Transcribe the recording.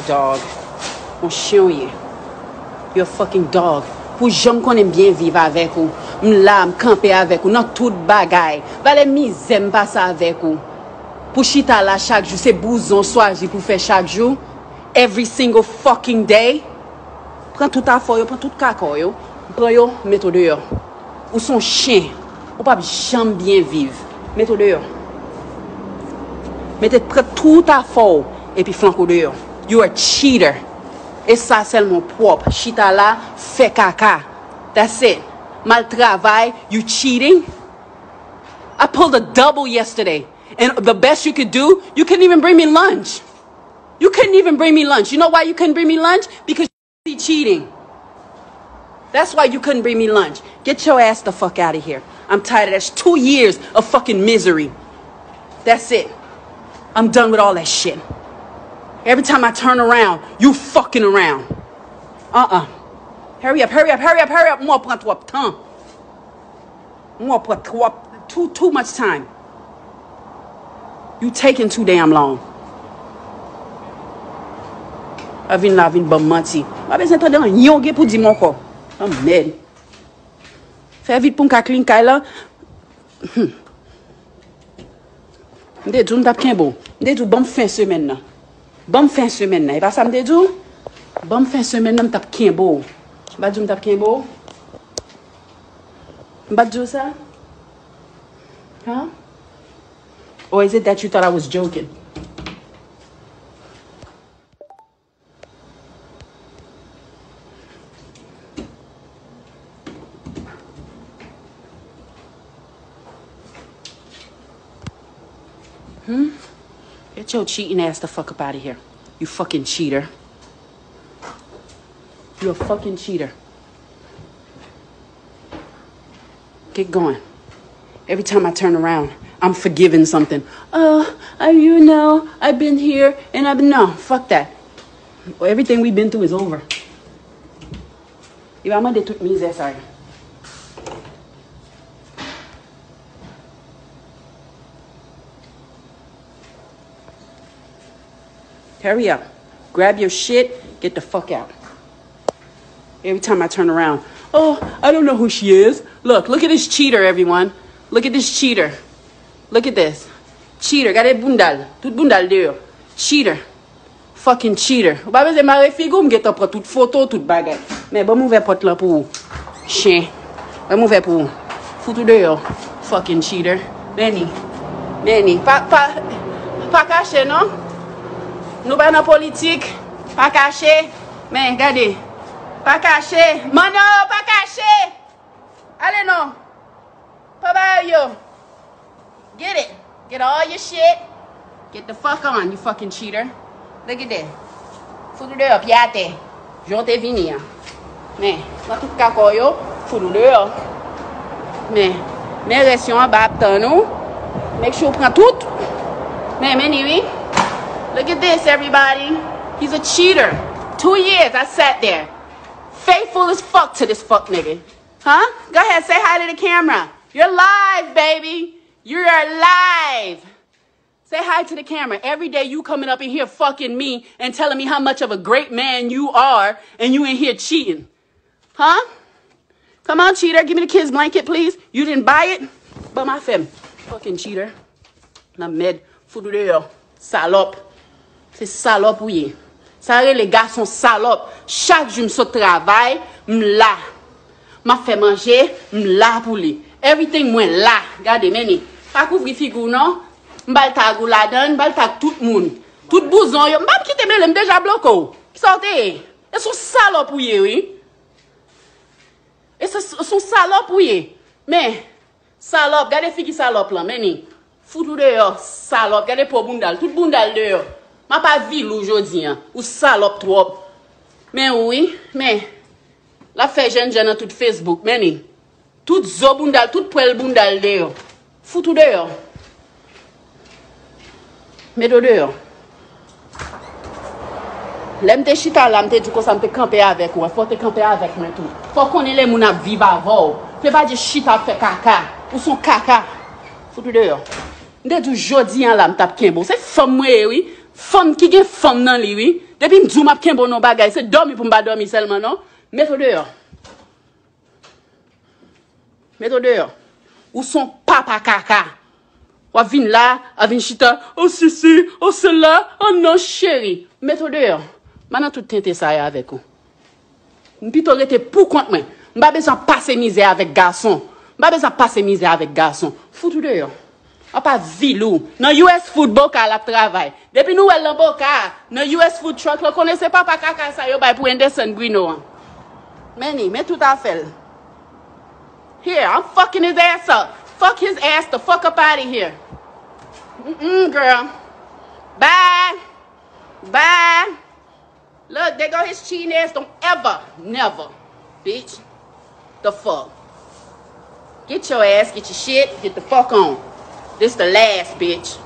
dog. Mon chien, you're a fucking dog. Pour j'aime qu'on aime bien vivre avec vous. M'la, m'camper avec vous. Dans toute bagaille. Valè m'aime pas ça avec vous. Pour chita là chaque jour, c'est bouzon soir pour faire chaque jour. Every single fucking day. Prends tout à fort, prends tout caca, yo. Prends yo, mets-toi dehors. Ou son chien. Ou pas jamais bien vivre. Mets-toi dehors. Mettez près tout à fort et puis flanco dehors. You are a cheater. Et ça c'est mon propre. Chita là, fait caca. That's it. Mal travail, you cheating. I pulled a double yesterday. And the best you could do, you couldn't even bring me lunch. You couldn't even bring me lunch. You know why you couldn't bring me lunch? Because you're cheating. That's why you couldn't bring me lunch. Get your ass the fuck out of here. I'm tired of that. 2 years of fucking misery. That's it. I'm done with all that shit. Every time I turn around, you fucking around. Hurry up, hurry up, hurry up, hurry up. Moi, prends trop de temps. Moi, prends too much time. You taking too damn long. Avin la vin bon menti. Ma besoin de temps yon ge pour dire mon corps. Oh merde. Fais vite pour m'ka clean kay là. M'de dou m'tap kenbo. M'de dou bon fin semaine là. Bon fin semaine là. Et pas ça m'de dou? Bon fin semaine là m'tap kenbo. M'ba dou m'tap kenbo? M'ba dou ça? Huh? Or is it that you thought I was joking? Get your cheating ass the fuck up out of here. You fucking cheater. You're a fucking cheater. Get going. Every time I turn around, I'm forgiving something. You know, I've been here and I've been... No, fuck that. Everything we've been through is over. Il va m'aider toute misère, ça. Hurry up. Grab your shit. Get the fuck out. Every time I turn around. Oh, I don't know who she is. Look at this cheater, everyone. Look at this cheater. Look at this. Cheater. Gade bundal. Tout bundal dehors. Cheater. Fucking cheater. Ou pas besoin marrer figou, m'get prend toute photo, toute bagay. Mais bon m'ouvert porte là pour chien. Bon m'ouvert pour foutu dehors. Fucking cheater. Benny. Pas caché, non? Nous pas dans politique. Pas caché. Mais regardez. Pas caché. Mano, pas caché. Allez, non. Papa, yo. Get it. Get all your shit. Get the fuck on, you fucking cheater. Look at that. Foutu dehors, piate. Jonte vini. Mais, dans tout cas, yo, foutu dehors. Mais restions en bas, nous. Make sure prend tout. Mais, oui. Look at this, everybody. He's a cheater. 2 years I sat there. Faithful as fuck to this fuck nigga. Huh? Go ahead, say hi to the camera. You're live, baby. You're live. Say hi to the camera. Every day you coming up in here fucking me and telling me how much of a great man you are and you in here cheating. Huh? Come on, cheater. Give me the kid's blanket, please. You didn't buy it? But my femme. Fucking cheater. La med. Foutu dehors. Salope. C'est salope, oui. Ça, les gars sont salopes. Chaque jour, je saute travail, m'la. M'a fait manger, m'la pour lui. Everything, moi, là. Regardez, meni. Pas couvrir figou, non? M'bal tagou la donne, m'bal tag tout le monde. Tout bouzon, yo. M'bal quitte, mais l'aime déjà bloqué. Sortez. Elles sont salopes, oui. Elles sont salopes, oui. Mais, salope, regardez fille qui salope, là, meni. Foutou dehors, salope. Regardez pour bundal, tout bundal dehors. Ma pas ville aujourd'hui, hein, ou salope trop. Mais oui, mais la fait jeune dans tout Facebook, mais ni. Tout zo bundal, tout poil bundal dehors. Foutou dehors. Mais dehors. L'aime te chita là, m'te dit que ça me camper avec ou, faut te camper avec moi tout. Faut qu'on ait les moun à vivre avant. Fais pas dire chita fait caca, ou son caca. Foutou dehors. M'te dit jodi là, m'tap kenbo. C'est femme moi oui. Femme qui est femme dans lui, oui. Depuis m'dou m'a ken bon non bagay, c'est dormi pour m'pa dormi seulement non. Mets-toi dehors. Mets-toi dehors. Ou son papa caca. Ou vin là, a vin chita, oh si, oh cela, oh non chérie. Mets-toi dehors. Maintenant tout tente ça avec vous. M'pito rete pour compte moi. M'pa besoin passer misère avec garçon. M'pa besoin passer misère avec garçon. Foutou dehors. On pas vilou. Dans US Food Boka la travail. Depuis nous elle Boka, dans US Food Truck, le connaissez pas caca ça yo bay pour Anderson Bruno. Mais tout à fait. Here, I'm fucking his ass up. Fuck his ass the fuck up out of here. Girl. Bye. Bye. Look, there go his cheating ass. Don't ever, never, bitch. The fuck. Get your ass, get your shit, get the fuck on. This the last, bitch.